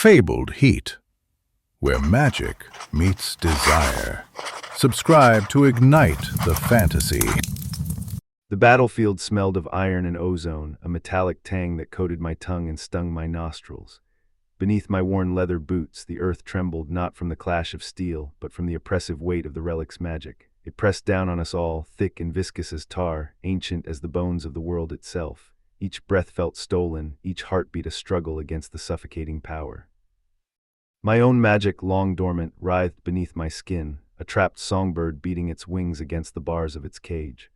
fabled heat, where magic meets desire. Subscribe to ignite the fantasy. The battlefield smelled of iron and ozone, a metallic tang that coated my tongue and stung my nostrils. Beneath my worn leather boots, the earth trembled not from the clash of steel, but from the oppressive weight of the relic's magic. It pressed down on us all, thick and viscous as tar, ancient as the bones of the world itself. Each breath felt stolen, each heartbeat a struggle against the suffocating power. My own magic, long dormant, writhed beneath my skin, a trapped songbird beating its wings against the bars of its cage.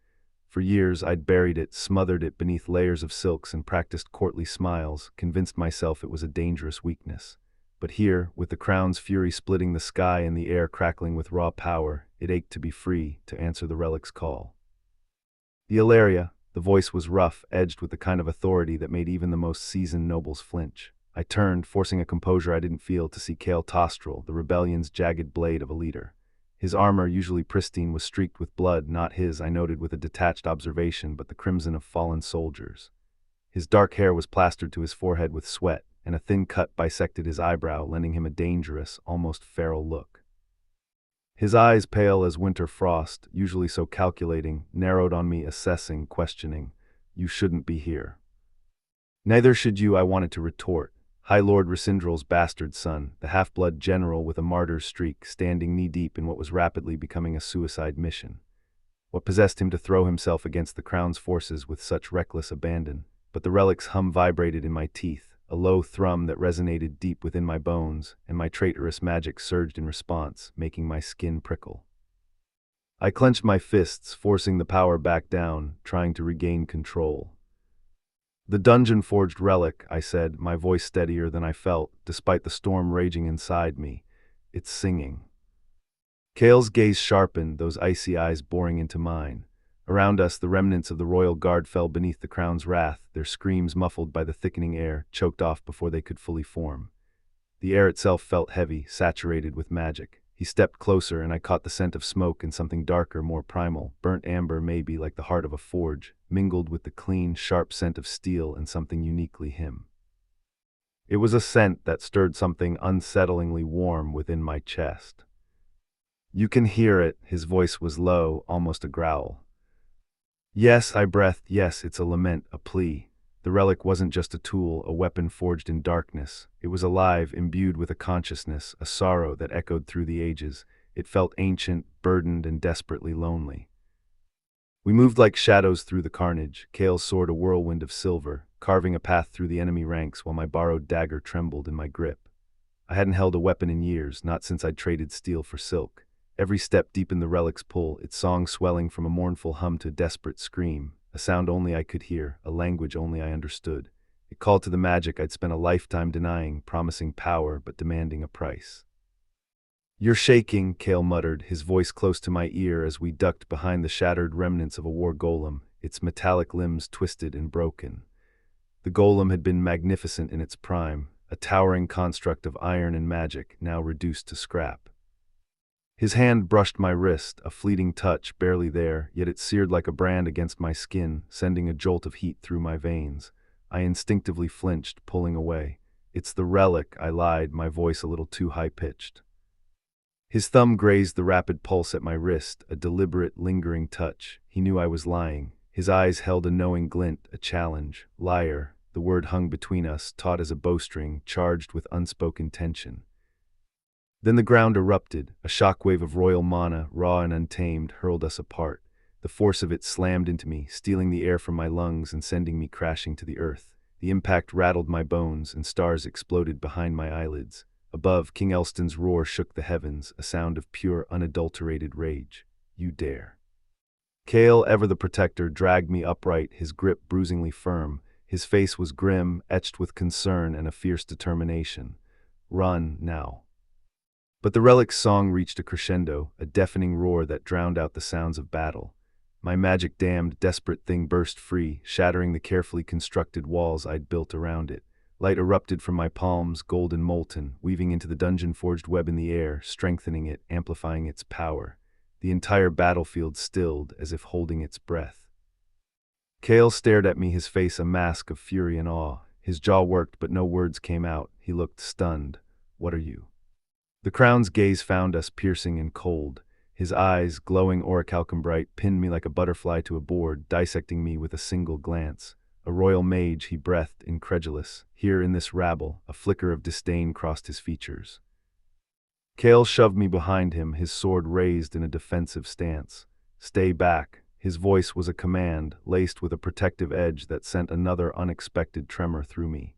For years I'd buried it, smothered it beneath layers of silks and practiced courtly smiles, convinced myself it was a dangerous weakness. But here, with the crown's fury splitting the sky and the air crackling with raw power, it ached to be free, to answer the relic's call. The Alaria, the voice was rough, edged with the kind of authority that made even the most seasoned nobles flinch. I turned, forcing a composure I didn't feel, to see Kale Tostrel, the rebellion's jagged blade of a leader. His armor, usually pristine, was streaked with blood, not his, I noted with a detached observation, but the crimson of fallen soldiers. His dark hair was plastered to his forehead with sweat, and a thin cut bisected his eyebrow, lending him a dangerous, almost feral look. His eyes, pale as winter frost, usually so calculating, narrowed on me, assessing, questioning. "You shouldn't be here." "Neither should you," I wanted to retort. High Lord Resindrel's bastard son, the half-blood general with a martyr's streak, standing knee-deep in what was rapidly becoming a suicide mission. What possessed him to throw himself against the crown's forces with such reckless abandon? But the relic's hum vibrated in my teeth, a low thrum that resonated deep within my bones, and my traitorous magic surged in response, making my skin prickle. I clenched my fists, forcing the power back down, trying to regain control. "The dungeon-forged relic," I said, my voice steadier than I felt, despite the storm raging inside me. "It's singing." Kale's gaze sharpened, those icy eyes boring into mine. Around us, the remnants of the royal guard fell beneath the crown's wrath, their screams muffled by the thickening air, choked off before they could fully form. The air itself felt heavy, saturated with magic. He stepped closer, and I caught the scent of smoke and something darker, more primal, burnt amber maybe, like the heart of a forge, mingled with the clean, sharp scent of steel and something uniquely him. It was a scent that stirred something unsettlingly warm within my chest. "You can hear it," his voice was low, almost a growl. "Yes," I breathed, "yes, it's a lament, a plea." The relic wasn't just a tool, a weapon forged in darkness. It was alive, imbued with a consciousness, a sorrow that echoed through the ages. It felt ancient, burdened, and desperately lonely. We moved like shadows through the carnage, Kale's sword a whirlwind of silver, carving a path through the enemy ranks while my borrowed dagger trembled in my grip. I hadn't held a weapon in years, not since I'd traded steel for silk. Every step deepened the relic's pull, its song swelling from a mournful hum to a desperate scream, a sound only I could hear, a language only I understood. It called to the magic I'd spent a lifetime denying, promising power but demanding a price. "You're shaking," Kale muttered, his voice close to my ear as we ducked behind the shattered remnants of a war golem, its metallic limbs twisted and broken. The golem had been magnificent in its prime, a towering construct of iron and magic, now reduced to scrap. His hand brushed my wrist, a fleeting touch, barely there, yet it seared like a brand against my skin, sending a jolt of heat through my veins. I instinctively flinched, pulling away. "It's the relic," I lied, my voice a little too high-pitched. His thumb grazed the rapid pulse at my wrist, a deliberate, lingering touch. He knew I was lying. His eyes held a knowing glint, a challenge. "Liar," the word hung between us, taut as a bowstring, charged with unspoken tension. Then the ground erupted. A shockwave of royal mana, raw and untamed, hurled us apart. The force of it slammed into me, stealing the air from my lungs and sending me crashing to the earth. The impact rattled my bones, and stars exploded behind my eyelids. Above, King Elston's roar shook the heavens, a sound of pure, unadulterated rage. "You dare." Kale, ever the protector, dragged me upright, his grip bruisingly firm. His face was grim, etched with concern and a fierce determination. "Run, now." But the relic's song reached a crescendo, a deafening roar that drowned out the sounds of battle. My magic-damned, desperate thing burst free, shattering the carefully constructed walls I'd built around it. Light erupted from my palms, golden molten, weaving into the dungeon-forged web in the air, strengthening it, amplifying its power. The entire battlefield stilled, as if holding its breath. Kale stared at me, his face a mask of fury and awe. His jaw worked, but no words came out. He looked stunned. What are you? The crown's gaze found us, piercing and cold. His eyes, glowing orichalcum bright, pinned me like a butterfly to a board, dissecting me with a single glance. A royal mage, he breathed, incredulous. Here in this rabble, a flicker of disdain crossed his features. Kale shoved me behind him, his sword raised in a defensive stance. Stay back. His voice was a command, laced with a protective edge that sent another unexpected tremor through me.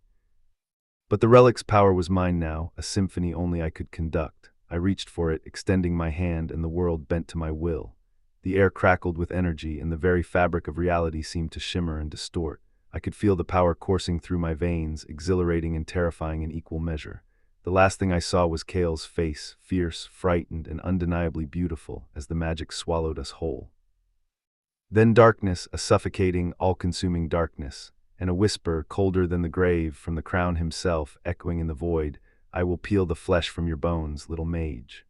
But the relic's power was mine now, a symphony only I could conduct. I reached for it, extending my hand, and the world bent to my will. The air crackled with energy, and the very fabric of reality seemed to shimmer and distort. I could feel the power coursing through my veins, exhilarating and terrifying in equal measure. The last thing I saw was Kale's face, fierce, frightened, and undeniably beautiful, as the magic swallowed us whole. Then darkness, a suffocating, all-consuming darkness, and a whisper, colder than the grave, from the crown himself, echoing in the void, "I will peel the flesh from your bones, little mage."